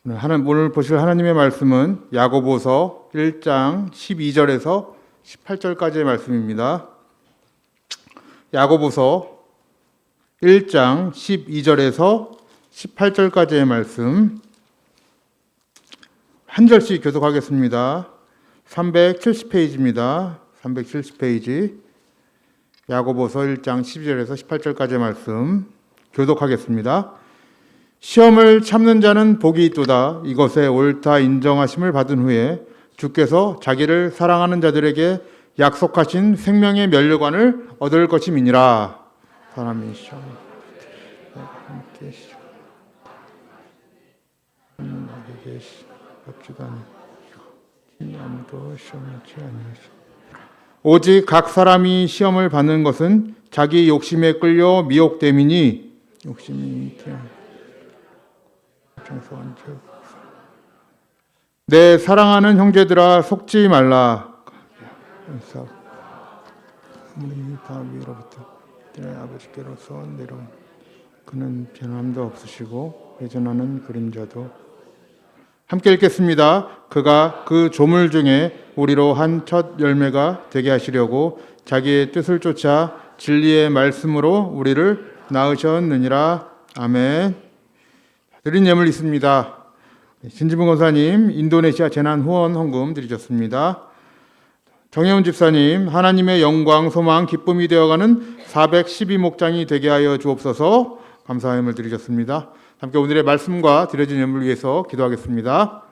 오늘 보실 하나님의 말씀은 야고보서 1장 12절에서 18절까지의 말씀입니다. 야고보서 1장 12절에서 18절까지의 말씀 한 절씩 교독하겠습니다. 370페이지입니다. 370페이지 야고보서 1장 12절에서 18절까지의 말씀 교독하겠습니다. 시험을 참는 자는 복이 있도다. 이것에 옳다 인정하심을 받은 후에 주께서 자기를 사랑하는 자들에게 약속하신 생명의 면류관을 얻을 것임이니라. 사람이 시험 함께 아무도 시험하지 아니하시. 오직 각 사람이 시험을 받는 것은 자기 욕심에 끌려 미혹됨이니 욕심이 내 사랑하는 형제들아 속지 말라. 위로부터 아버지께로서 내려온 그는 변함도 없으시고 회전하는 그림자도. 함께 읽겠습니다. 그가 그 조물 중에 우리로 한 첫 열매가 되게 하시려고 자기의 뜻을 쫓아 진리의 말씀으로 우리를 낳으셨느니라. 아멘. 드린 예물 있습니다. 신지분 권사님 인도네시아 재난 후원 헌금 드리셨습니다. 정혜훈 집사님 하나님의 영광, 소망, 기쁨이 되어가는 412목장이 되게 하여 주옵소서. 감사의 예물 드리셨습니다. 함께 오늘의 말씀과 드려진 예물을 위해서 기도하겠습니다.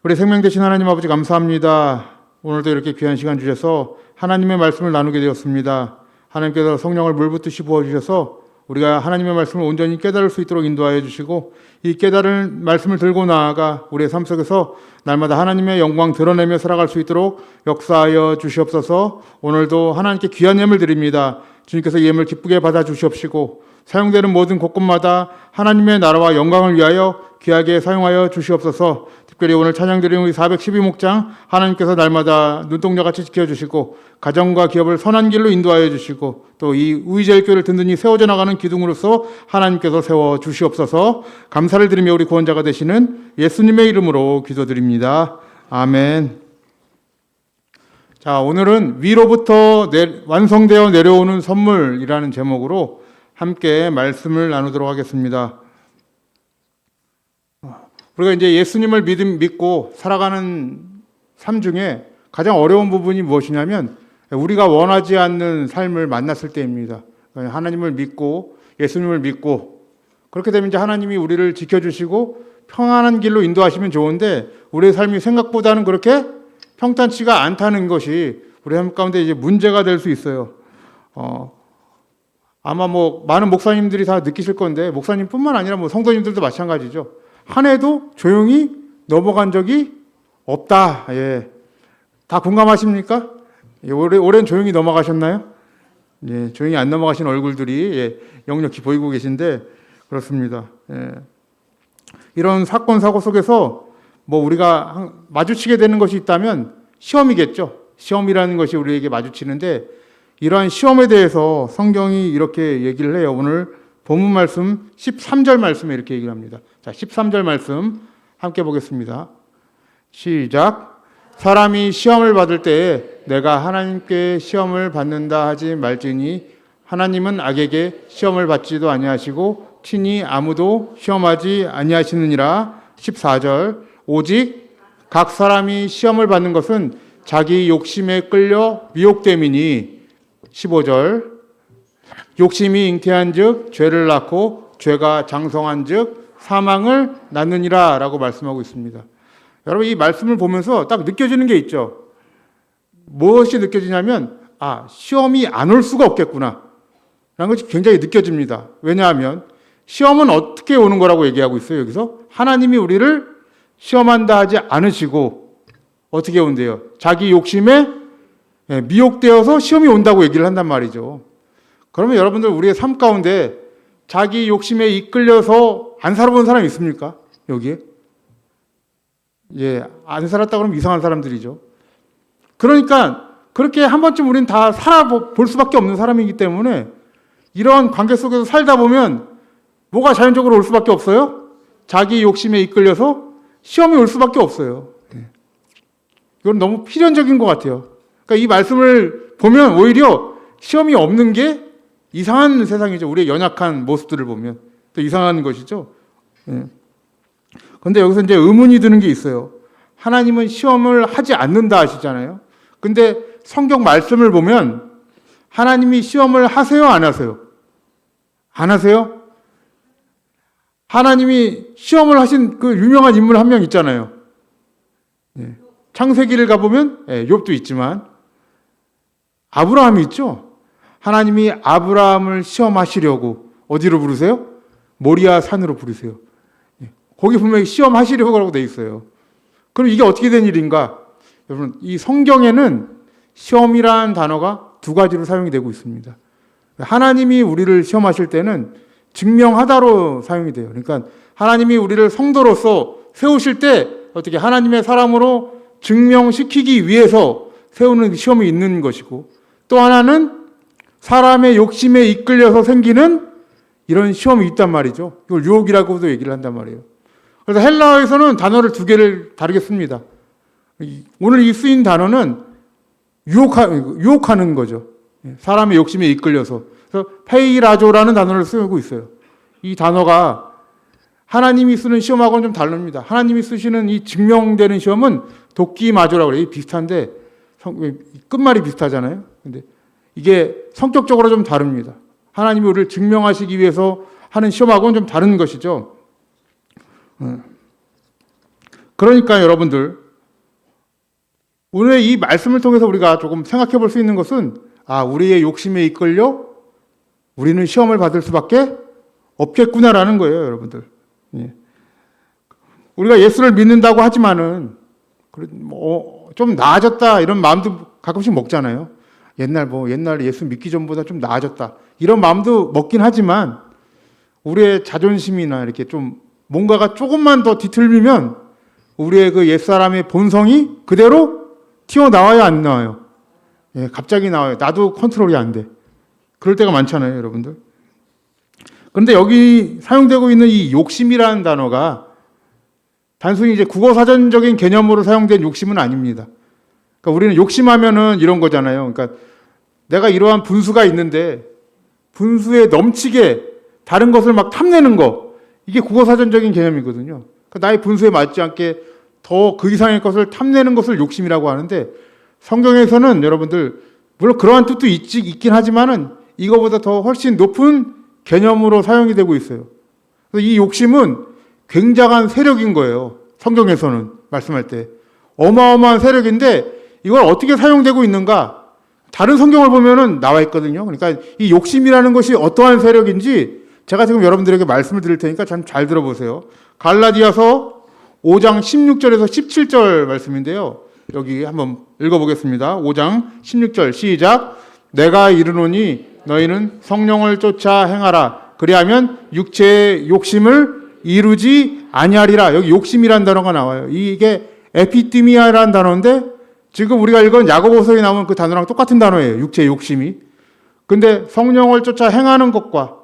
우리 생명 되신 하나님 아버지 감사합니다. 오늘도 이렇게 귀한 시간 주셔서 하나님의 말씀을 나누게 되었습니다. 하나님께서 성령을 물붓듯이 부어주셔서 우리가 하나님의 말씀을 온전히 깨달을 수 있도록 인도하여 주시고 이 깨달은 말씀을 들고 나아가 우리의 삶 속에서 날마다 하나님의 영광 드러내며 살아갈 수 있도록 역사하여 주시옵소서. 오늘도 하나님께 귀한 예물 드립니다. 주님께서 이 예물 기쁘게 받아 주시옵시고 사용되는 모든 곳곳마다 하나님의 나라와 영광을 위하여 귀하게 사용하여 주시옵소서. 특별히 오늘 찬양드리는 우리 412목장 하나님께서 날마다 눈동자같이 지켜주시고 가정과 기업을 선한 길로 인도하여 주시고 또 이 우이제일교회를 든든히 세워져 나가는 기둥으로서 하나님께서 세워 주시옵소서. 감사를 드리며 우리 구원자가 되시는 예수님의 이름으로 기도드립니다. 아멘. 자, 오늘은 위로부터 완성되어 내려오는 선물이라는 제목으로 함께 말씀을 나누도록 하겠습니다. 우리가 이제 예수님을 믿고 살아가는 삶 중에 가장 어려운 부분이 무엇이냐면 우리가 원하지 않는 삶을 만났을 때입니다. 하나님을 믿고 예수님을 믿고 그렇게 되면 이제 하나님이 우리를 지켜주시고 평안한 길로 인도하시면 좋은데 우리의 삶이 생각보다는 그렇게 평탄치가 않다는 것이 우리 삶 가운데 이제 문제가 될 수 있어요. 아마 많은 목사님들이 다 느끼실 건데 목사님뿐만 아니라 성도님들도 마찬가지죠. 한 해도 조용히 넘어간 적이 없다. 예. 다 공감하십니까? 예, 올해는 조용히 넘어가셨나요? 예, 조용히 안 넘어가신 얼굴들이 역력히 보이고 계신데 그렇습니다. 예. 이런 사건 사고 속에서 우리가 마주치게 되는 것이 있다면 시험이겠죠. 시험이라는 것이 우리에게 마주치는데 이러한 시험에 대해서 성경이 이렇게 얘기를 해요. 오늘 본문 말씀 13절 말씀에 이렇게 얘기를 합니다. 자, 13절 말씀 함께 보겠습니다. 시작. 사람이 시험을 받을 때에 내가 하나님께 시험을 받는다 하지 말지니 하나님은 악에게 시험을 받지도 아니하시고 친히 아무도 시험하지 아니하시느니라. 14절. 오직 각 사람이 시험을 받는 것은 자기 욕심에 끌려 미혹됨이니. 15절. 욕심이 잉태한즉 죄를 낳고 죄가 장성한즉 사망을 낳느니라 라고 말씀하고 있습니다. 여러분 이 말씀을 보면서 딱 느껴지는 게 있죠. 무엇이 느껴지냐면 시험이 안 올 수가 없겠구나 라는 것이 굉장히 느껴집니다. 왜냐하면 시험은 어떻게 오는 거라고 얘기하고 있어요. 여기서 하나님이 우리를 시험한다 하지 않으시고 어떻게 온대요? 자기 욕심에 미혹되어서 시험이 온다고 얘기를 한단 말이죠. 그러면 여러분들 우리의 삶 가운데 자기 욕심에 이끌려서 안 살아본 사람 있습니까? 여기에? 예, 안 살았다 그러면 이상한 사람들이죠. 그러니까 그렇게 한 번쯤 우리는 다 살아볼 수밖에 없는 사람이기 때문에 이런 관계 속에서 살다 보면 뭐가 자연적으로 올 수밖에 없어요? 자기 욕심에 이끌려서 시험이 올 수밖에 없어요. 이건 너무 필연적인 것 같아요. 그러니까 이 말씀을 보면 오히려 시험이 없는 게 이상한 세상이죠. 우리의 연약한 모습들을 보면 또 이상한 것이죠. 그런데 여기서 이제 의문이 드는 게 있어요. 하나님은 시험을 하지 않는다 하시잖아요. 근데 성경 말씀을 보면 하나님이 시험을 하세요, 안 하세요? 안 하세요? 하나님이 시험을 하신 그 유명한 인물 한 명 있잖아요. 창세기를 가보면 욥도 있지만 아브라함이 있죠. 하나님이 아브라함을 시험하시려고 어디로 부르세요? 모리아 산으로 부르세요. 거기 분명히 시험하시려고 돼 있어요. 그럼 이게 어떻게 된 일인가? 여러분, 이 성경에는 시험이라는 단어가 두 가지로 사용이 되고 있습니다. 하나님이 우리를 시험하실 때는 증명하다로 사용이 돼요. 그러니까 하나님이 우리를 성도로서 세우실 때 어떻게 하나님의 사람으로 증명시키기 위해서 세우는 시험이 있는 것이고, 또 하나는 사람의 욕심에 이끌려서 생기는 이런 시험이 있단 말이죠. 이걸 유혹이라고도 얘기를 한단 말이에요. 그래서 헬라어에서는 단어를 두 개를 다르게 씁니다. 오늘 이 쓰인 단어는 유혹하는 거죠. 사람의 욕심에 이끌려서. 그래서 페이라조라는 단어를 쓰고 있어요. 이 단어가 하나님이 쓰는 시험하고는 좀 다릅니다. 하나님이 쓰시는 이 증명되는 시험은 도끼마조라고 그래요. 비슷한데 끝말이 비슷하잖아요. 근데 이게 성격적으로 좀 다릅니다. 하나님이 우리를 증명하시기 위해서 하는 시험하고는 좀 다른 것이죠. 그러니까 여러분들, 오늘 이 말씀을 통해서 우리가 조금 생각해 볼 수 있는 것은, 우리의 욕심에 이끌려 우리는 시험을 받을 수밖에 없겠구나라는 거예요, 여러분들. 우리가 예수를 믿는다고 하지만은 좀 나아졌다 이런 마음도 가끔씩 먹잖아요. 옛날 예수 믿기 전보다 좀 나아졌다 이런 마음도 먹긴 하지만, 우리의 자존심이나 이렇게 좀 뭔가가 조금만 더 뒤틀리면 우리의 그 옛사람의 본성이 그대로 튀어나와요, 안 나와요? 갑자기 나와요. 나도 컨트롤이 안 돼. 그럴 때가 많잖아요, 여러분들. 그런데 여기 사용되고 있는 이 욕심이라는 단어가 단순히 이제 국어사전적인 개념으로 사용된 욕심은 아닙니다. 그러니까 우리는 욕심하면은 이런 거잖아요. 그러니까 내가 이러한 분수가 있는데 분수에 넘치게 다른 것을 막 탐내는 거, 이게 국어사전적인 개념이거든요. 그러니까 나의 분수에 맞지 않게 더 그 이상의 것을 탐내는 것을 욕심이라고 하는데, 성경에서는 여러분들 물론 그러한 뜻도 있긴 하지만은 이거보다 더 훨씬 높은 개념으로 사용이 되고 있어요. 그래서 이 욕심은 굉장한 세력인 거예요. 성경에서는 말씀할 때 어마어마한 세력인데, 이걸 어떻게 사용되고 있는가? 다른 성경을 보면은 나와 있거든요. 그러니까 이 욕심이라는 것이 어떠한 세력인지 제가 지금 여러분들에게 말씀을 드릴 테니까 참 잘 들어보세요. 갈라디아서 5장 16절에서 17절 말씀인데요. 여기 한번 읽어보겠습니다. 5장 16절 시작. 내가 이르노니 너희는 성령을 쫓아 행하라. 그리하면 육체의 욕심을 이루지 아니하리라. 여기 욕심이라는 단어가 나와요. 이게 에피티미아라는 단어인데, 지금 우리가 읽은 야고보서에 나오는 그 단어랑 똑같은 단어예요. 육체의 욕심이. 근데 성령을 쫓아 행하는 것과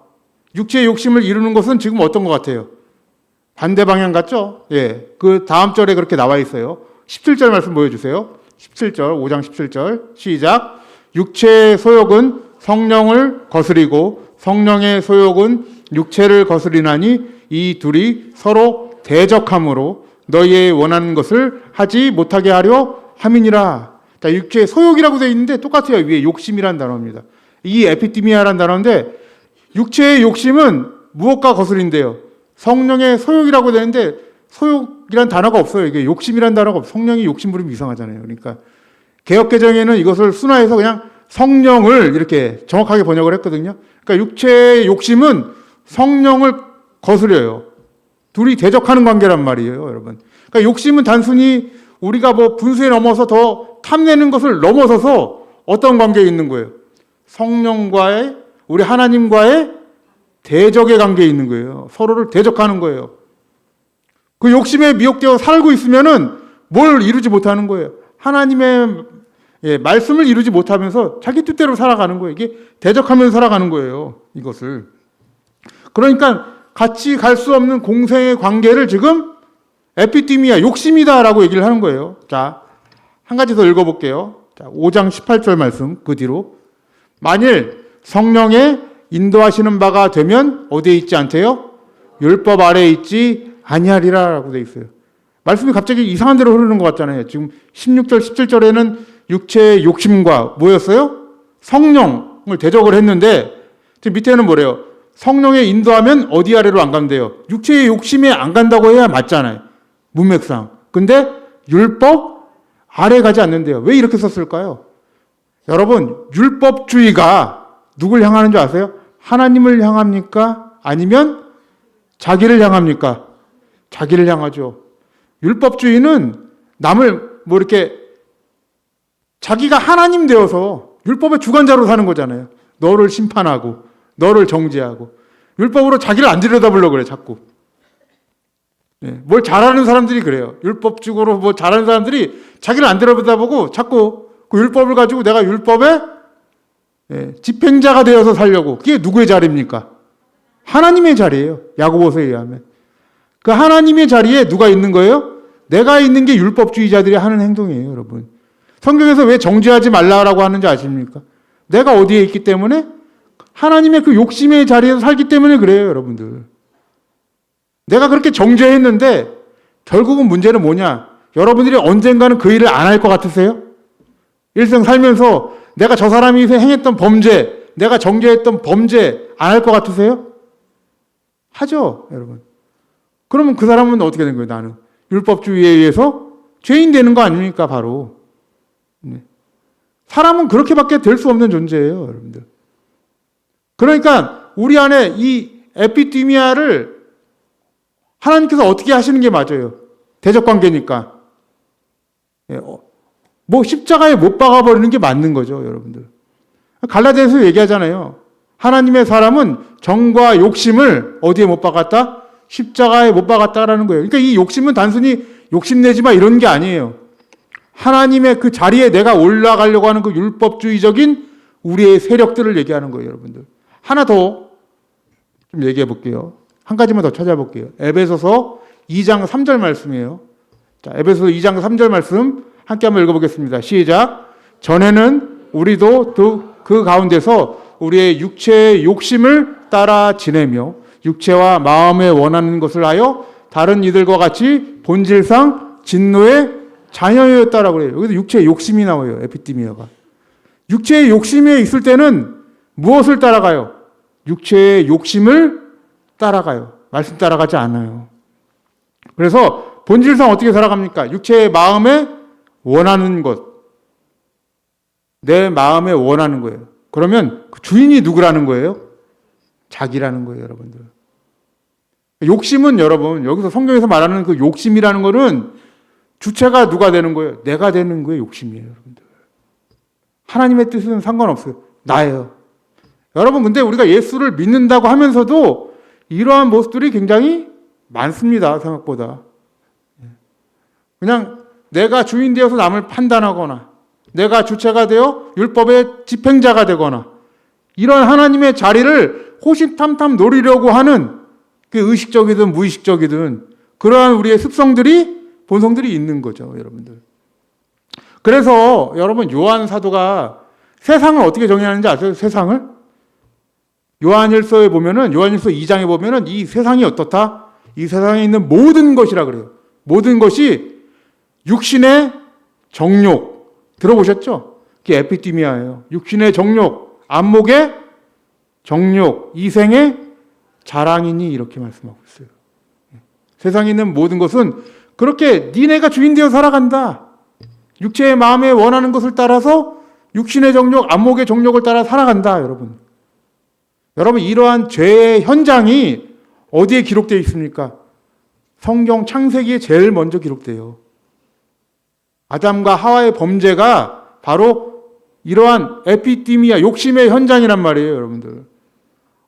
육체의 욕심을 이루는 것은 지금 어떤 것 같아요? 반대 방향 같죠? 그 다음 절에 그렇게 나와 있어요. 17절 말씀 보여주세요. 17절, 5장 17절 시작. 육체의 소욕은 성령을 거스리고 성령의 소욕은 육체를 거스리나니 이 둘이 서로 대적함으로 너희의 원하는 것을 하지 못하게 하려 함이니라. 육체의 소욕이라고 되어 있는데 똑같아요. 위에 욕심이라는 단어입니다. 이 에피티미아라는 단어인데, 육체의 욕심은 무엇과 거스린대요? 성령의 소욕이라고 되는데 소욕이란 단어가 없어요. 이게 욕심이란 단어가 없어요. 성령이 욕심 부리면 이상하잖아요. 그러니까 개역개정에는 이것을 순화해서 그냥 성령을 이렇게 정확하게 번역을 했거든요. 그러니까 육체의 욕심은 성령을 거스려요. 둘이 대적하는 관계란 말이에요, 여러분. 그러니까 욕심은 단순히 우리가 분수에 넘어서 더 탐내는 것을 넘어서서 어떤 관계에 있는 거예요? 성령과의, 우리 하나님과의 대적의 관계에 있는 거예요. 서로를 대적하는 거예요. 그 욕심에 미혹되어 살고 있으면은 뭘 이루지 못하는 거예요. 하나님의 말씀을 이루지 못하면서 자기 뜻대로 살아가는 거예요. 이게 대적하면서 살아가는 거예요, 이것을. 그러니까 같이 갈 수 없는 공생의 관계를 지금 에피디미아, 욕심이다라고 얘기를 하는 거예요. 자, 한 가지 더 읽어볼게요. 자, 5장 18절 말씀 그 뒤로. 만일 성령의 인도하시는 바가 되면 어디에 있지 않대요? 율법 아래에 있지 아니하리라 라고 되어 있어요. 말씀이 갑자기 이상한 대로 흐르는 것 같잖아요. 지금 16절, 17절에는 육체의 욕심과 뭐였어요? 성령을 대적을 했는데 지금 밑에는 뭐래요? 성령의 인도하면 어디 아래로 안 간대요? 육체의 욕심에 안 간다고 해야 맞잖아요. 문맥상. 근데 율법 아래 가지 않는데요. 왜 이렇게 썼을까요? 여러분, 율법주의가 누굴 향하는 줄 아세요? 하나님을 향합니까? 아니면 자기를 향합니까? 자기를 향하죠. 율법주의는 남을 뭐 이렇게 자기가 하나님 되어서 율법의 주관자로 사는 거잖아요. 너를 심판하고 너를 정죄하고 율법으로 자기를 안 들여다보려고 그래 자꾸. 뭘 잘하는 사람들이 그래요. 율법적으로 뭐 잘하는 사람들이 자기를 안 들여다보고 자꾸 그 율법을 가지고 내가 율법의 집행자가 되어서 살려고. 그게 누구의 자리입니까? 하나님의 자리예요. 야고보서에 의하면. 그 하나님의 자리에 누가 있는 거예요? 내가 있는 게 율법주의자들이 하는 행동이에요, 여러분. 성경에서 왜 정죄하지 말라고 하는지 아십니까? 내가 어디에 있기 때문에? 하나님의 그 욕심의 자리에서 살기 때문에 그래요, 여러분들. 내가 그렇게 정죄했는데 결국은 문제는 뭐냐? 여러분들이 언젠가는 그 일을 안 할 것 같으세요? 일생 살면서 내가 저 사람이 행했던 범죄, 내가 정죄했던 범죄 안 할 것 같으세요? 하죠, 여러분. 그러면 그 사람은 어떻게 된 거예요, 나는? 율법주의에 의해서 죄인 되는 거 아닙니까, 바로. 사람은 그렇게밖에 될 수 없는 존재예요, 여러분들. 그러니까 우리 안에 이 에피디미아를 하나님께서 어떻게 하시는 게 맞아요. 대적관계니까. 뭐 십자가에 못 박아버리는 게 맞는 거죠, 여러분들. 갈라디아서 얘기하잖아요. 하나님의 사람은 정과 욕심을 어디에 못 박았다? 십자가에 못 박았다라는 거예요. 그러니까 이 욕심은 단순히 욕심내지 마 이런 게 아니에요. 하나님의 그 자리에 내가 올라가려고 하는 그 율법주의적인 우리의 세력들을 얘기하는 거예요, 여러분들. 하나 더 좀 얘기해 볼게요. 한 가지만 더 찾아볼게요. 에베소서 2장 3절 말씀이에요. 자, 에베소서 2장 3절 말씀 함께 한번 읽어보겠습니다. 시작. 전에는 우리도 그 가운데서 우리의 육체의 욕심을 따라 지내며 육체와 마음에 원하는 것을 하여 다른 이들과 같이 본질상 진노의 자녀였다라고 그래요. 여기서 육체의 욕심이 나와요. 에피디미아가. 육체의 욕심이 있을 때는 무엇을 따라가요? 육체의 욕심을 따라가요. 말씀 따라가지 않아요. 그래서 본질상 어떻게 살아갑니까? 육체의 마음에 원하는 것. 내 마음에 원하는 거예요. 그러면 그 주인이 누구라는 거예요? 자기라는 거예요, 여러분들. 욕심은 여러분, 여기서 성경에서 말하는 그 욕심이라는 거는 주체가 누가 되는 거예요? 내가 되는 거예요, 욕심이에요, 여러분들. 하나님의 뜻은 상관없어요. 나예요. 여러분, 근데 우리가 예수를 믿는다고 하면서도 이러한 모습들이 굉장히 많습니다, 생각보다. 그냥 내가 주인 되어서 남을 판단하거나, 내가 주체가 되어 율법의 집행자가 되거나, 이런 하나님의 자리를 호시탐탐 노리려고 하는 그 의식적이든 무의식적이든 그러한 우리의 습성들이, 본성들이 있는 거죠, 여러분들. 그래서 여러분, 요한 사도가 세상을 어떻게 정의하는지 아세요? 세상을? 요한일서에 보면은, 요한일서 2장에 보면은 이 세상이 어떻다? 이 세상에 있는 모든 것이라 그래요. 모든 것이 육신의 정욕. 들어보셨죠? 그게 에피디미아예요. 육신의 정욕, 안목의 정욕, 이생의 자랑이니 이렇게 말씀하고 있어요. 세상에 있는 모든 것은 그렇게 니네가 주인 되어 살아간다. 육체의 마음에 원하는 것을 따라서 육신의 정욕, 안목의 정욕을 따라 살아간다, 여러분. 여러분, 이러한 죄의 현장이 어디에 기록되어 있습니까? 성경 창세기에 제일 먼저 기록돼요. 아담과 하와의 범죄가 바로 이러한 에피디미아, 욕심의 현장이란 말이에요, 여러분들.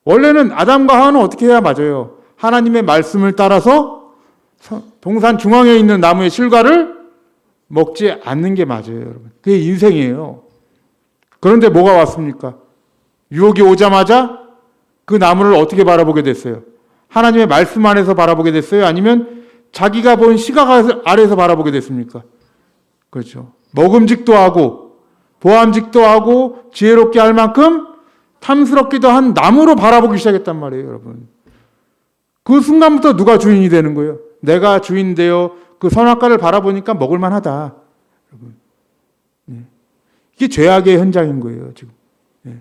원래는 아담과 하와는 어떻게 해야 맞아요? 하나님의 말씀을 따라서 동산 중앙에 있는 나무의 실과를 먹지 않는 게 맞아요, 여러분. 그게 인생이에요. 그런데 뭐가 왔습니까? 유혹이 오자마자 그 나무를 어떻게 바라보게 됐어요? 하나님의 말씀 안에서 바라보게 됐어요? 아니면 자기가 본 시각 아래에서 바라보게 됐습니까? 그렇죠. 먹음직도 하고 보암직도 하고 지혜롭게 할 만큼 탐스럽기도 한 나무로 바라보기 시작했단 말이에요, 여러분. 그 순간부터 누가 주인이 되는 거예요? 내가 주인 되어 그 선악과를 바라보니까 먹을 만하다. 여러분. 이게 죄악의 현장인 거예요, 지금.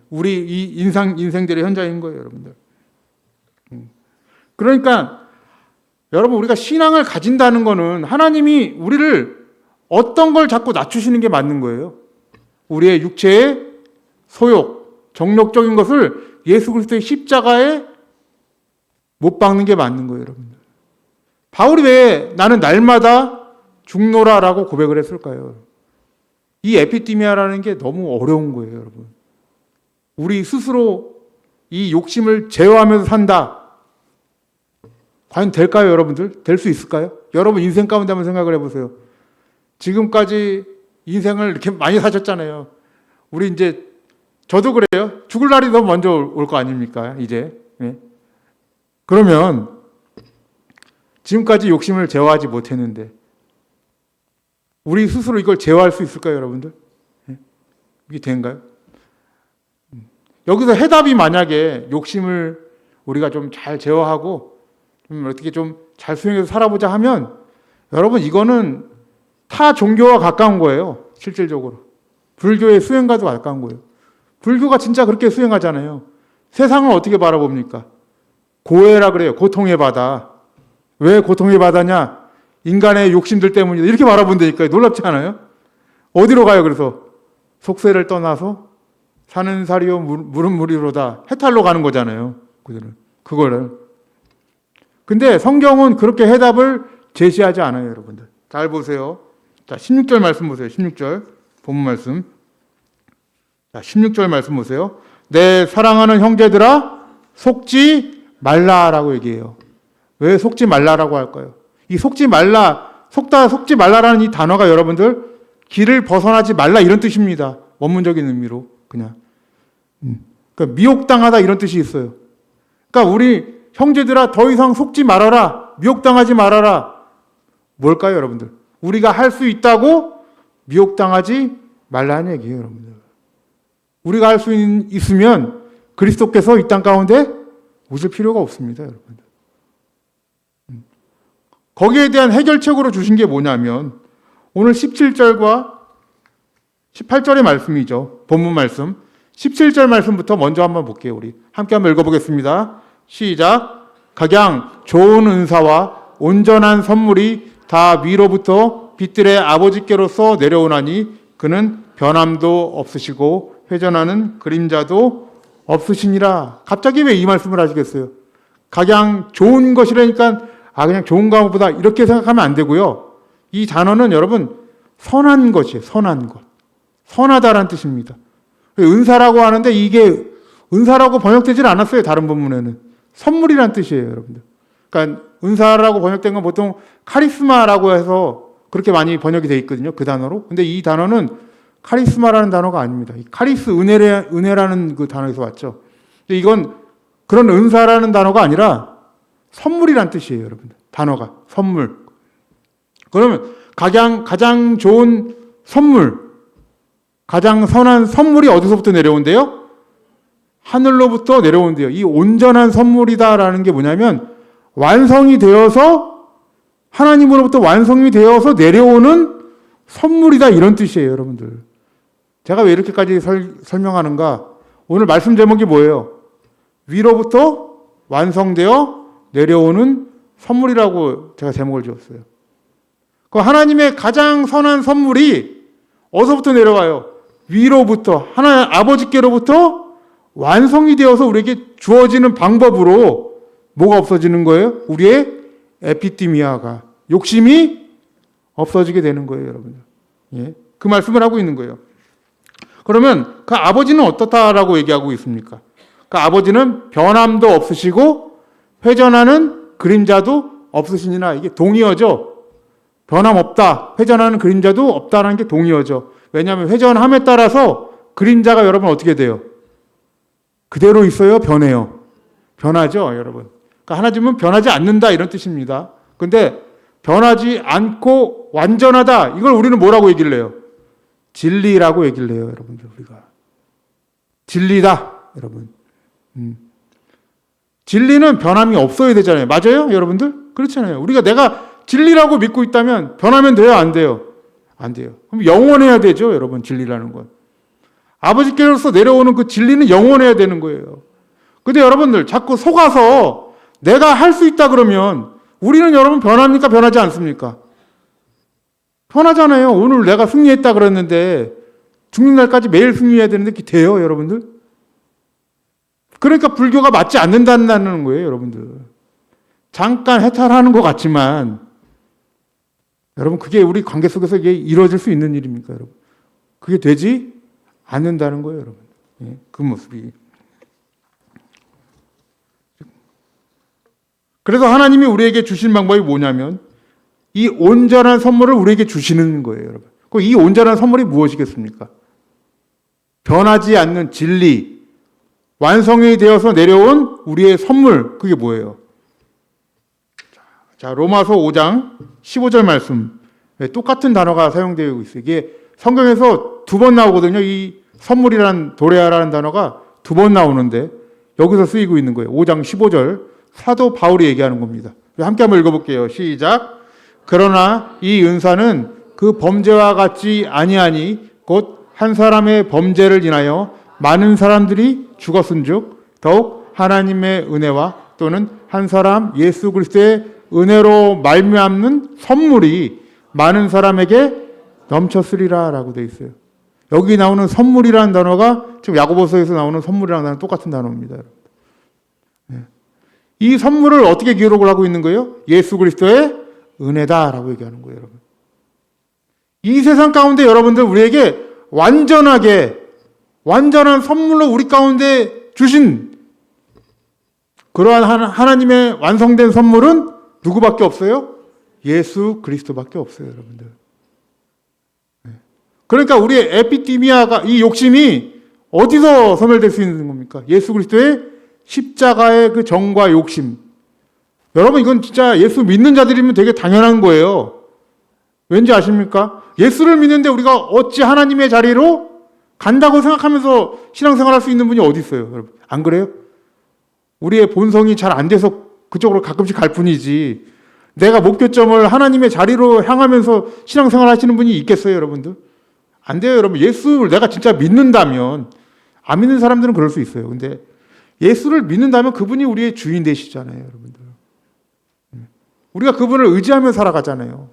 우리 이 인생들의 현장인 거예요, 여러분들. 그러니까 여러분, 우리가 신앙을 가진다는 거는 하나님이 우리를 어떤 걸 자꾸 낮추시는 게 맞는 거예요. 우리의 육체의 소욕, 정욕적인 것을 예수 그리스도의 십자가에 못 박는 게 맞는 거예요, 여러분들. 바울이 왜 나는 날마다 죽노라라고 고백을 했을까요? 이 에피티미아라는 게 너무 어려운 거예요, 여러분. 우리 스스로 이 욕심을 제어하면서 산다. 과연 될까요, 여러분들? 될 수 있을까요? 여러분 인생 가운데 한번 생각을 해보세요. 지금까지 인생을 이렇게 많이 사셨잖아요. 우리 이제 저도 그래요. 죽을 날이 너무 먼저 올 거 아닙니까? 이제. 그러면 지금까지 욕심을 제어하지 못했는데 우리 스스로 이걸 제어할 수 있을까요, 여러분들? 이게 된가요? 여기서 해답이 만약에 욕심을 우리가 좀 잘 제어하고 좀 어떻게 좀 잘 수행해서 살아보자 하면 여러분 이거는 타 종교와 가까운 거예요. 실질적으로. 불교의 수행과도 가까운 거예요. 불교가 진짜 그렇게 수행하잖아요. 세상을 어떻게 바라봅니까? 고해라 그래요. 고통의 바다. 왜 고통의 바다냐? 인간의 욕심들 때문이다. 이렇게 바라본다니까요. 놀랍지 않아요? 어디로 가요? 그래서 속세를 떠나서 사는 사리요 물은 물이로다. 해탈로 가는 거잖아요. 그거를. 근데 성경은 그렇게 해답을 제시하지 않아요, 여러분들. 잘 보세요. 자, 16절 말씀 보세요. 16절 본문 말씀. 자, 16절 말씀 보세요. 내 사랑하는 형제들아 속지 말라라고 얘기해요. 왜 속지 말라라고 할까요? 이 속지 말라, 속지 말라라는 이 단어가 여러분들 길을 벗어나지 말라 이런 뜻입니다. 원문적인 의미로 그냥. 그러니까 미혹당하다 이런 뜻이 있어요. 그러니까 우리 형제들아 더 이상 속지 말아라. 미혹당하지 말아라. 뭘까요, 여러분들? 우리가 할 수 있다고 미혹당하지 말라는 얘기예요, 여러분들. 우리가 할 수 있으면 그리스도께서 이 땅 가운데 오실 필요가 없습니다, 여러분들. 거기에 대한 해결책으로 주신 게 뭐냐면 오늘 17절과 18절의 말씀이죠. 본문 말씀. 17절 말씀부터 먼저 한번 볼게요. 우리 함께 한번 읽어보겠습니다. 시작. 각양 좋은 은사와 온전한 선물이 다 위로부터 빛들의 아버지께로서 내려오나니 그는 변함도 없으시고 회전하는 그림자도 없으시니라. 갑자기 왜 이 말씀을 하시겠어요? 각양 좋은 것이라니까 그냥 좋은가 보다 이렇게 생각하면 안 되고요. 이 단어는 여러분 선한 것이에요. 선한 것. 선하다라는 뜻입니다. 은사라고 하는데 이게 은사라고 번역되질 않았어요. 다른 본문에는. 선물이란 뜻이에요, 여러분들. 그러니까 은사라고 번역된 건 보통 카리스마라고 해서 그렇게 많이 번역이 돼 있거든요. 그 단어로. 근데 이 단어는 카리스마라는 단어가 아닙니다. 카리스 은혜라는 그 단어에서 왔죠. 근데 이건 그런 은사라는 단어가 아니라 선물이란 뜻이에요, 여러분들. 단어가 선물. 그러면 가장 좋은 선물, 가장 선한 선물이 어디서부터 내려온대요? 하늘로부터 내려온대요. 이 온전한 선물이다라는 게 뭐냐면 완성이 되어서 하나님으로부터 완성이 되어서 내려오는 선물이다 이런 뜻이에요, 여러분들. 제가 왜 이렇게까지 설명하는가? 오늘 말씀 제목이 뭐예요? 위로부터 완성되어 내려오는 선물이라고 제가 제목을 지었어요. 그 하나님의 가장 선한 선물이 어디서부터 내려와요? 위로부터, 하나님 아버지께로부터 완성이 되어서 우리에게 주어지는 방법으로 뭐가 없어지는 거예요? 우리의 에피티미아가, 욕심이 없어지게 되는 거예요, 여러분들. 예? 그 말씀을 하고 있는 거예요. 그러면 그 아버지는 어떻다라고 얘기하고 있습니까? 그 아버지는 변함도 없으시고 회전하는 그림자도 없으시니라. 이게 동의어죠. 변함 없다, 회전하는 그림자도 없다라는 게 동의어죠. 왜냐하면 회전함에 따라서 그림자가 여러분 어떻게 돼요? 그대로 있어요? 변해요? 변하죠, 여러분. 그러니까 하나님은 변하지 않는다 이런 뜻입니다. 근데 변하지 않고 완전하다 이걸 우리는 뭐라고 얘기를 해요? 진리라고 얘기를 해요, 여러분들. 우리가 진리다, 여러분. 진리는 변함이 없어야 되잖아요. 맞아요, 여러분들? 그렇잖아요. 우리가 내가 진리라고 믿고 있다면 변하면 돼요, 안 돼요? 안 돼요. 그럼 영원해야 되죠, 여러분. 진리라는 건 아버지께로서 내려오는 그 진리는 영원해야 되는 거예요. 근데 여러분들 자꾸 속아서 내가 할 수 있다 그러면 우리는 여러분 변합니까? 변하지 않습니까? 변하잖아요. 오늘 내가 승리했다 그랬는데 죽는 날까지 매일 승리해야 되는데 그게 돼요, 여러분들? 그러니까 불교가 맞지 않는다는 거예요, 여러분들. 잠깐 해탈하는 것 같지만 여러분 그게 우리 관계 속에서 이게 이루어질 수 있는 일입니까, 여러분? 그게 되지 않는다는 거예요, 여러분. 예, 그 모습이. 그래서 하나님이 우리에게 주신 방법이 뭐냐면 이 온전한 선물을 우리에게 주시는 거예요, 여러분. 이 온전한 선물이 무엇이겠습니까? 변하지 않는 진리, 완성이 되어서 내려온 우리의 선물, 그게 뭐예요? 자, 로마서 5장 15절 말씀. 똑같은 단어가 사용되고 있어요. 이게 성경에서 2번 나오거든요. 이 선물이라는 도레아라는 단어가 2번 나오는데 여기서 쓰이고 있는 거예요. 5장 15절. 사도 바울이 얘기하는 겁니다. 함께 한번 읽어볼게요. 시작. 그러나 이 은사는 그 범죄와 같지 아니하니 곧 한 사람의 범죄를 인하여 많은 사람들이 죽었은즉 더욱 하나님의 은혜와 또는 한 사람 예수 그리스도의 은혜로 말미암는 선물이 많은 사람에게 넘쳤으리라라고 되어 있어요. 여기 나오는 선물이라는 단어가 지금 야고보서에서 나오는 선물이라는 단어는 똑같은 단어입니다. 이 선물을 어떻게 기록을 하고 있는 거예요? 예수 그리스도의 은혜다라고 얘기하는 거예요, 여러분. 이 세상 가운데 여러분들 우리에게 완전한 선물로 우리 가운데 주신 그러한 하나님의 완성된 선물은 누구밖에 없어요? 예수 그리스도밖에 없어요, 여러분들. 그러니까 우리의 에피티미아가 이 욕심이 어디서 소멸될 수 있는 겁니까? 예수 그리스도의 십자가의 그 정과 욕심. 여러분 이건 진짜 예수 믿는 자들이면 되게 당연한 거예요. 왠지 아십니까? 예수를 믿는데 우리가 어찌 하나님의 자리로 간다고 생각하면서 신앙생활 할 수 있는 분이 어디 있어요, 여러분? 안 그래요? 우리의 본성이 잘 안 돼서 그쪽으로 가끔씩 갈 뿐이지 내가 목표점을 하나님의 자리로 향하면서 신앙생활 하시는 분이 있겠어요, 여러분들? 안 돼요, 여러분. 예수를 내가 진짜 믿는다면, 안 믿는 사람들은 그럴 수 있어요. 근데 예수를 믿는다면 그분이 우리의 주인 되시잖아요, 여러분들. 우리가 그분을 의지하며 살아가잖아요.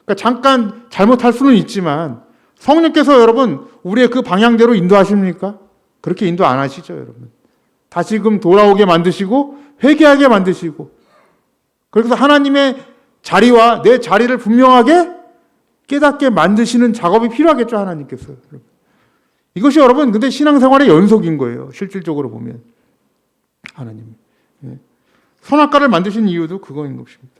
그러니까 잠깐 잘못할 수는 있지만 성령께서 여러분 우리의 그 방향대로 인도하십니까? 그렇게 인도 안 하시죠, 여러분. 다시금 돌아오게 만드시고 회개하게 만드시고 그래서 하나님의 자리와 내 자리를 분명하게 깨닫게 만드시는 작업이 필요하겠죠, 하나님께서. 이것이 여러분 근데 신앙생활의 연속인 거예요, 실질적으로 보면. 하나님 선악과를 만드신 이유도 그거인 것입니다.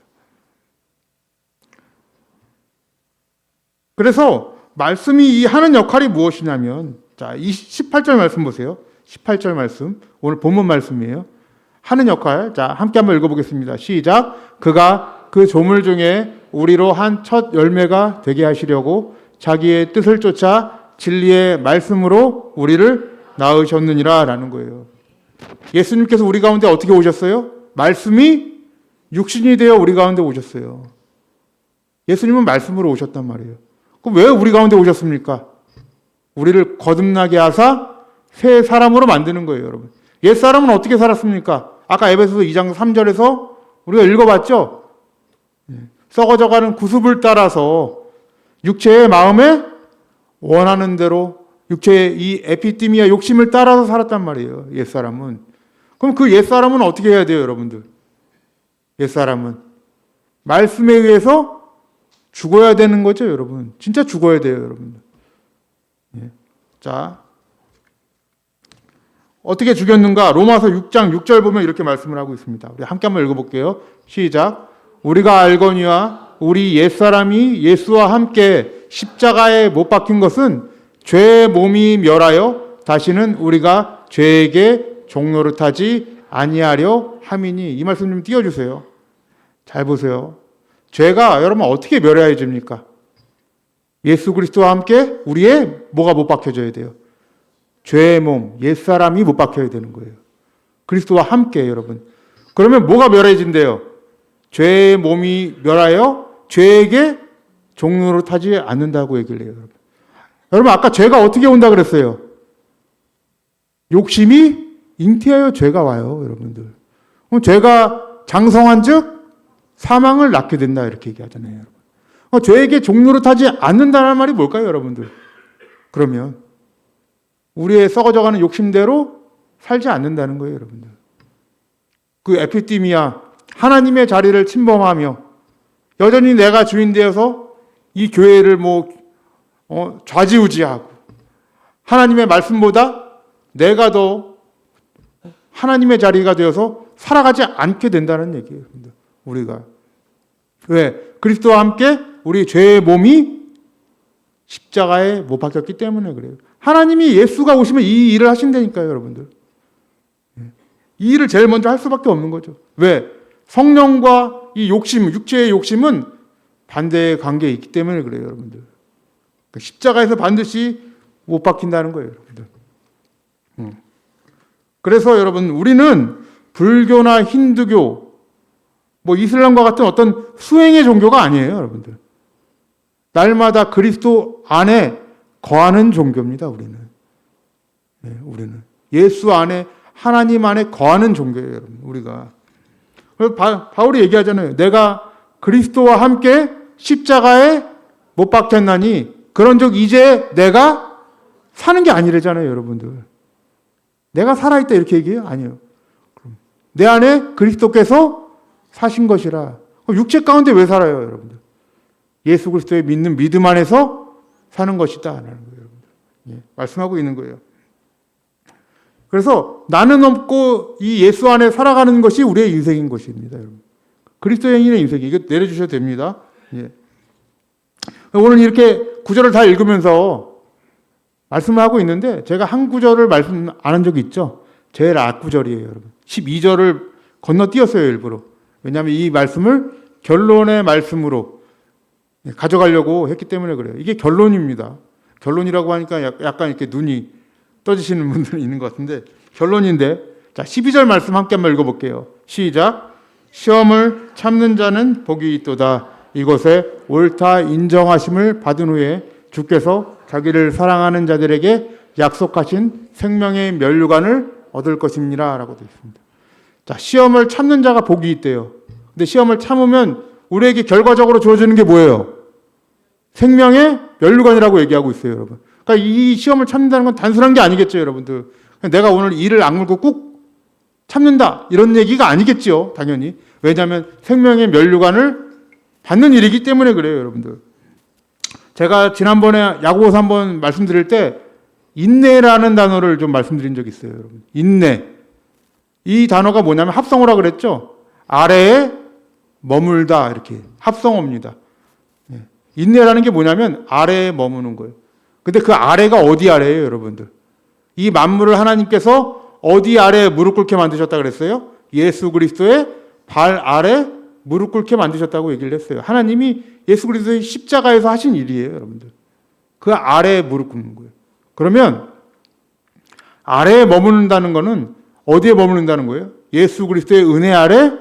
그래서 말씀이 이 하는 역할이 무엇이냐면, 자, 이 18절 말씀 보세요. 18절 말씀, 오늘 본문 말씀이에요. 하는 역할, 자, 함께 한번 읽어보겠습니다. 시작. 그가 그 조물 중에 우리로 한 첫 열매가 되게 하시려고 자기의 뜻을 쫓아 진리의 말씀으로 우리를 낳으셨느니라 라는 거예요. 예수님께서 우리 가운데 어떻게 오셨어요? 말씀이 육신이 되어 우리 가운데 오셨어요. 예수님은 말씀으로 오셨단 말이에요. 그럼 왜 우리 가운데 오셨습니까? 우리를 거듭나게 하사 새 사람으로 만드는 거예요, 여러분. 옛 사람은 어떻게 살았습니까? 아까 에베소서 2장 3절에서 우리가 읽어봤죠? 썩어져가는 구습을 따라서 육체의 마음에 원하는 대로 육체의 이 에피티미아 욕심을 따라서 살았단 말이에요, 옛 사람은. 그럼 그 옛 사람은 어떻게 해야 돼요, 여러분들? 옛 사람은 말씀에 의해서 죽어야 되는 거죠, 여러분. 진짜 죽어야 돼요, 여러분들. 자, 어떻게 죽였는가? 로마서 6장 6절 보면 이렇게 말씀을 하고 있습니다. 우리 함께 한번 읽어볼게요. 시작. 우리가 알거니와 우리 옛사람이 예수와 함께 십자가에 못 박힌 것은 죄의 몸이 멸하여 다시는 우리가 죄에게 종노릇하지 아니하려 함이니. 이 말씀 좀 띄워주세요. 잘 보세요. 죄가 여러분 어떻게 멸해집니까? 예수 그리스도와 함께 우리의 뭐가 못 박혀져야 돼요? 죄의 몸, 옛사람이 못 박혀야 되는 거예요. 그리스도와 함께 여러분. 그러면 뭐가 멸해진대요? 죄의 몸이 멸하여 죄에게 종로로 타지 않는다고 얘기를 해요. 여러분. 여러분 아까 죄가 어떻게 온다 그랬어요? 욕심이 잉태하여 죄가 와요. 여러분들. 그럼 죄가 장성한 즉 사망을 낳게 된다 이렇게 얘기하잖아요. 여러분. 죄에게 종로로 타지 않는다는 말이 뭘까요? 여러분들. 그러면 우리의 썩어져가는 욕심대로 살지 않는다는 거예요. 여러분들. 그 에피디미아 하나님의 자리를 침범하며 여전히 내가 주인 되어서 이 교회를 좌지우지하고 하나님의 말씀보다 내가 더 하나님의 자리가 되어서 살아가지 않게 된다는 얘기예요. 우리가 왜? 그리스도와 함께 우리 죄의 몸이 십자가에 못 박혔기 때문에 그래요. 하나님이 예수가 오시면 이 일을 하신다니까요, 여러분들. 이 일을 제일 먼저 할 수밖에 없는 거죠. 왜? 성령과 이 욕심, 육체의 욕심은 반대의 관계에 있기 때문에 그래요, 여러분들. 그러니까 십자가에서 반드시 못 박힌다는 거예요, 여러분들. 그래서 여러분, 우리는 불교나 힌두교, 이슬람과 같은 어떤 수행의 종교가 아니에요, 여러분들. 날마다 그리스도 안에 거하는 종교입니다, 우리는. 네, 우리는. 예수 안에, 하나님 안에 거하는 종교예요, 여러분, 우리가. 바울이 얘기하잖아요. 내가 그리스도와 함께 십자가에 못 박혔나니 그런즉 이제 내가 사는 게 아니래잖아요, 여러분들. 내가 살아있다 이렇게 얘기해요? 아니요. 내 안에 그리스도께서 사신 것이라. 육체 가운데 왜 살아요, 여러분들? 예수 그리스도의 믿는 믿음 안에서 사는 것이다 라는 거예요, 여러분들. 예, 말씀하고 있는 거예요. 그래서 나는 없고 이 예수 안에 살아가는 것이 우리의 인생인 것입니다, 여러분. 그리스도인의 인생이 이거 내려주셔도 됩니다. 예. 오늘 이렇게 구절을 다 읽으면서 말씀을 하고 있는데 제가 한 구절을 말씀 안 한 적이 있죠. 제일 앞구절이에요, 여러분. 12절을 건너뛰었어요, 일부러. 왜냐하면 이 말씀을 결론의 말씀으로 가져가려고 했기 때문에 그래요. 이게 결론입니다. 결론이라고 하니까 약간 이렇게 눈이 떠지시는 분들이 있는 것 같은데 결론인데, 자 12절 말씀 함께 한번 읽어볼게요. 시작. 시험을 참는 자는 복이 있도다. 이것에 옳다 인정하심을 받은 후에 주께서 자기를 사랑하는 자들에게 약속하신 생명의 면류관을 얻을 것입니다 라고 되어 있습니다. 자, 시험을 참는 자가 복이 있대요. 근데 시험을 참으면 우리에게 결과적으로 주어지는 게 뭐예요? 생명의 면류관이라고 얘기하고 있어요, 여러분. 그러니까 이 시험을 참는다는 건 단순한 게 아니겠죠, 여러분들. 내가 오늘 이를 악물고 꾹 참는다 이런 얘기가 아니겠죠, 당연히. 왜냐하면 생명의 면류관을 받는 일이기 때문에 그래요, 여러분들. 제가 지난번에 야고보서 한번 말씀드릴 때 인내라는 단어를 좀 말씀드린 적이 있어요, 여러분. 인내. 이 단어가 뭐냐면 합성어라 그랬죠. 아래에 머물다 이렇게 합성어입니다. 인내라는 게 뭐냐면 아래에 머무는 거예요. 근데 그 아래가 어디 아래예요, 여러분들? 이 만물을 하나님께서 어디 아래에 무릎 꿇게 만드셨다 그랬어요? 예수 그리스도의 발 아래 무릎 꿇게 만드셨다고 얘기를 했어요. 하나님이 예수 그리스도의 십자가에서 하신 일이에요, 여러분들. 그 아래에 무릎 꿇는 거예요. 그러면 아래에 머무른다는 거는 어디에 머무른다는 거예요? 예수 그리스도의 은혜 아래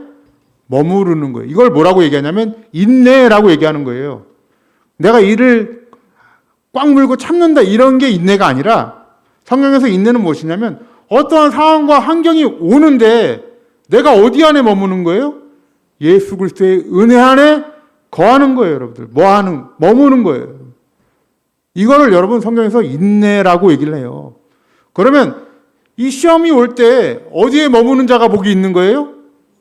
머무르는 거예요. 이걸 뭐라고 얘기하냐면 인내라고 얘기하는 거예요. 내가 이를 꽉 물고 참는다 이런 게 인내가 아니라 성경에서 인내는 무엇이냐면 어떠한 상황과 환경이 오는데 내가 어디 안에 머무는 거예요? 예수 그리스도의 은혜 안에 거하는 거예요, 여러분들. 머무는 거예요. 이거를 여러분 성경에서 인내라고 얘기를 해요. 그러면 이 시험이 올 때 어디에 머무는 자가 복이 있는 거예요?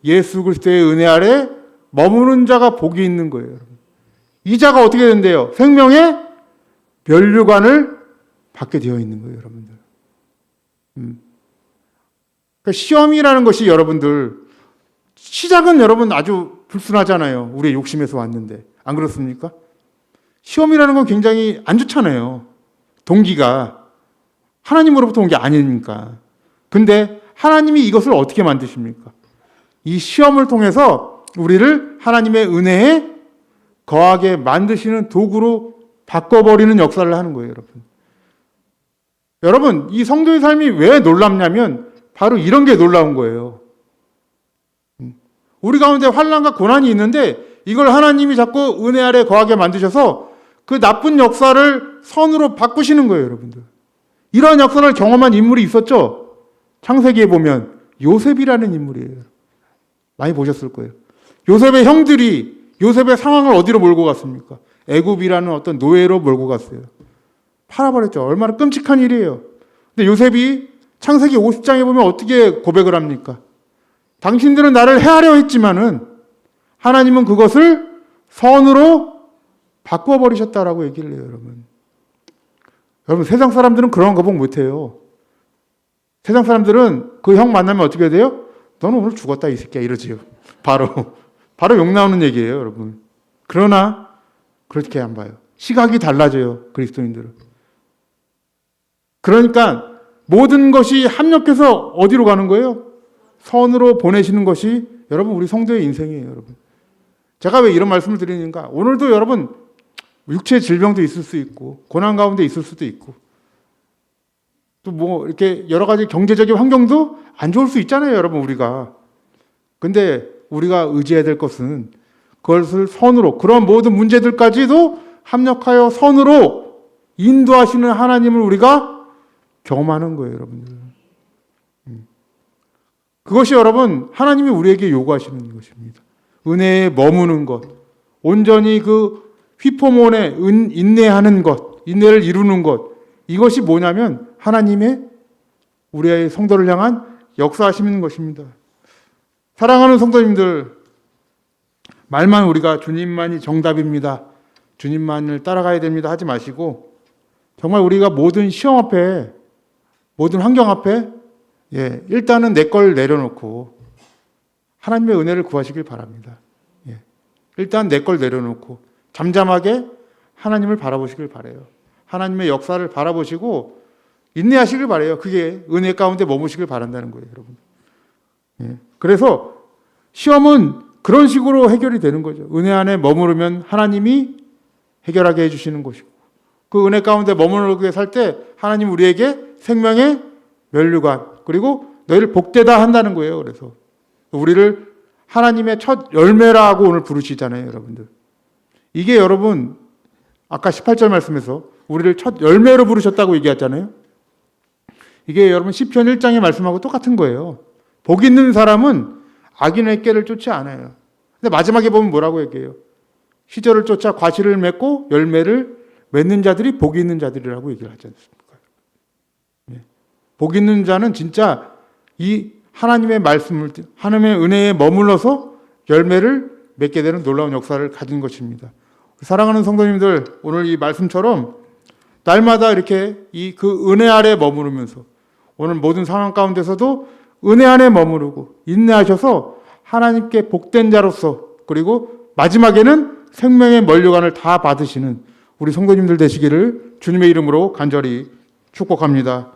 예수 그리스도의 은혜 아래 머무는 자가 복이 있는 거예요, 여러분. 이 자가 어떻게 된대요? 생명의 면류관을 받게 되어 있는 거예요, 여러분들. 그러니까 시험이라는 것이 여러분들 시작은 여러분 아주 불순하잖아요. 우리의 욕심에서 왔는데. 안 그렇습니까? 시험이라는 건 굉장히 안 좋잖아요. 동기가 하나님으로부터 온 게 아니니까. 근데 하나님이 이것을 어떻게 만드십니까? 이 시험을 통해서 우리를 하나님의 은혜에 거하게 만드시는 도구로 바꿔버리는 역사를 하는 거예요, 여러분. 여러분, 이 성도의 삶이 왜 놀랍냐면 바로 이런 게 놀라운 거예요. 우리 가운데 환난과 고난이 있는데 이걸 하나님이 자꾸 은혜 아래 거하게 만드셔서 그 나쁜 역사를 선으로 바꾸시는 거예요, 여러분들. 이런 역사를 경험한 인물이 있었죠? 창세기에 보면 요셉이라는 인물이에요. 많이 보셨을 거예요. 요셉의 형들이 요셉의 상황을 어디로 몰고 갔습니까? 애굽이라는 어떤 노예로 몰고 갔어요. 팔아버렸죠. 얼마나 끔찍한 일이에요. 근데 요셉이 창세기 50장에 보면 어떻게 고백을 합니까? 당신들은 나를 해하려 했지만은 하나님은 그것을 선으로 바꿔버리셨다라고 얘기를 해요, 여러분. 여러분, 세상 사람들은 그런 거복 못해요. 세상 사람들은 그 형 만나면 어떻게 돼요? 너는 오늘 죽었다, 이 새끼야, 이러지요. 바로 욕 나오는 얘기예요, 여러분. 그러나 그렇게 안 봐요. 시각이 달라져요, 그리스도인들은. 그러니까 모든 것이 합력해서 어디로 가는 거예요? 선으로 보내시는 것이 여러분 우리 성도의 인생이에요, 여러분. 제가 왜 이런 말씀을 드리는가? 오늘도 여러분 육체 질병도 있을 수 있고 고난 가운데 있을 수도 있고 또 뭐 이렇게 여러 가지 경제적인 환경도 안 좋을 수 있잖아요, 여러분 우리가. 근데 우리가 의지해야 될 것은 그것을 선으로 그런 모든 문제들까지도 합력하여 선으로 인도하시는 하나님을 우리가 경험하는 거예요, 여러분들. 그것이 여러분 하나님이 우리에게 요구하시는 것입니다. 은혜에 머무는 것, 온전히 그 휘포몬에 인내하는 것, 인내를 이루는 것, 이것이 뭐냐면 하나님의 우리의 성도를 향한 역사하시는 것입니다. 사랑하는 성도님들, 말만 우리가 주님만이 정답입니다, 주님만을 따라가야 됩니다 하지 마시고 정말 우리가 모든 시험 앞에, 모든 환경 앞에 일단은 내 걸 내려놓고 하나님의 은혜를 구하시길 바랍니다. 일단 내 걸 내려놓고 잠잠하게 하나님을 바라보시길 바라요. 하나님의 역사를 바라보시고 인내하시길 바라요. 그게 은혜 가운데 머무시길 바란다는 거예요, 여러분. 그래서 시험은 그런 식으로 해결이 되는 거죠. 은혜 안에 머무르면 하나님이 해결하게 해주시는 것이고 그 은혜 가운데 머무르게 살 때 하나님 우리에게 생명의 면류관 그리고 너희를 복되다 한다는 거예요. 그래서 우리를 하나님의 첫 열매라고 오늘 부르시잖아요, 여러분들. 이게 여러분 아까 18절 말씀에서 우리를 첫 열매로 부르셨다고 얘기했잖아요. 이게 여러분 시편 1장의 말씀하고 똑같은 거예요. 복 있는 사람은 악인의 꾀를 쫓지 않아요. 근데 마지막에 보면 뭐라고 얘기해요? 시절을 쫓아 과실을 맺고 열매를 맺는 자들이 복이 있는 자들이라고 얘기를 하지 않습니까? 복 있는 자는 진짜 이 하나님의 말씀을, 하나님의 은혜에 머물러서 열매를 맺게 되는 놀라운 역사를 가진 것입니다. 사랑하는 성도님들, 오늘 이 말씀처럼 날마다 이렇게 그 은혜 아래 머무르면서 오늘 모든 상황 가운데서도 은혜 안에 머무르고 인내하셔서 하나님께 복된 자로서 그리고 마지막에는 생명의 면류관을 다 받으시는 우리 성도님들 되시기를 주님의 이름으로 간절히 축복합니다.